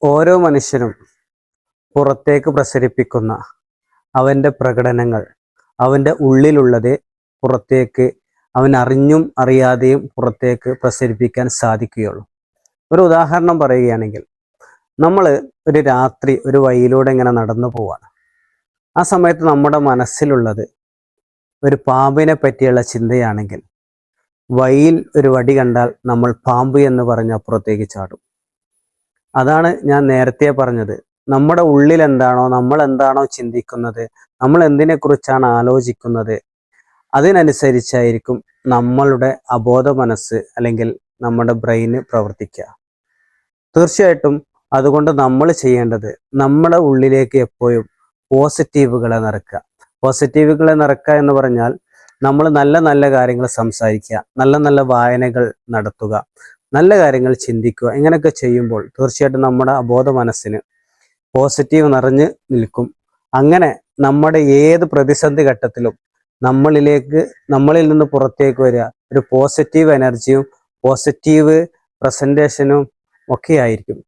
ഓരോ മനുഷ്യനും പുറത്തേക്ക് പ്രസരിപ്പിക്കുന്ന അവൻ്റെ പ്രകടനങ്ങൾ അവൻ്റെ ഉള്ളിലുള്ളത് പുറത്തേക്ക് അവൻ അറിഞ്ഞും അറിയാതെയും പുറത്തേക്ക് പ്രസരിപ്പിക്കാൻ സാധിക്കുകയുള്ളൂ. ഒരു ഉദാഹരണം പറയുകയാണെങ്കിൽ, നമ്മൾ ഒരു രാത്രി ഒരു വഴിയിലൂടെ ഇങ്ങനെ നടന്നു പോവാണ്. ആ സമയത്ത് നമ്മുടെ മനസ്സിലുള്ളത് ഒരു പാമ്പിനെ പറ്റിയുള്ള ചിന്തയാണെങ്കിൽ, വഴിയിൽ ഒരു വടി കണ്ടാൽ നമ്മൾ പാമ്പ് എന്ന് പറഞ്ഞ് അപ്പുറത്തേക്ക് ചാടും. അതാണ് ഞാൻ നേരത്തെ പറഞ്ഞത്. നമ്മുടെ ഉള്ളിൽ എന്താണോ, നമ്മൾ എന്താണോ ചിന്തിക്കുന്നത്, നമ്മൾ എന്തിനെക്കുറിച്ചാണ് ആലോചിക്കുന്നത്, അതിനനുസരിച്ചായിരിക്കും നമ്മളുടെ അബോധ മനസ്സ് അല്ലെങ്കിൽ നമ്മുടെ ബ്രെയിന് പ്രവർത്തിക്കുക. തീർച്ചയായിട്ടും അതുകൊണ്ട് നമ്മൾ ചെയ്യേണ്ടത് നമ്മുടെ ഉള്ളിലേക്ക് എപ്പോഴും പോസിറ്റീവുകളെ നിറക്കുക. പോസിറ്റീവുകളെ നിറക്കുക എന്ന് പറഞ്ഞാൽ നമ്മൾ നല്ല നല്ല കാര്യങ്ങൾ സംസാരിക്കുക, നല്ല നല്ല വായനകൾ നടത്തുക, നല്ല കാര്യങ്ങൾ ചിന്തിക്കുക. ഇങ്ങനെയൊക്കെ ചെയ്യുമ്പോൾ തീർച്ചയായിട്ടും നമ്മുടെ അബോധ മനസ്സിന് പോസിറ്റീവ് നിറഞ്ഞ് നിൽക്കും. അങ്ങനെ നമ്മുടെ ഏത് പ്രതിസന്ധി ഘട്ടത്തിലും നമ്മളിൽ നിന്ന് പുറത്തേക്ക് വരിക ഒരു പോസിറ്റീവ് എനർജിയും പോസിറ്റീവ് പ്രസന്റേഷനും ഒക്കെ ആയിരിക്കും.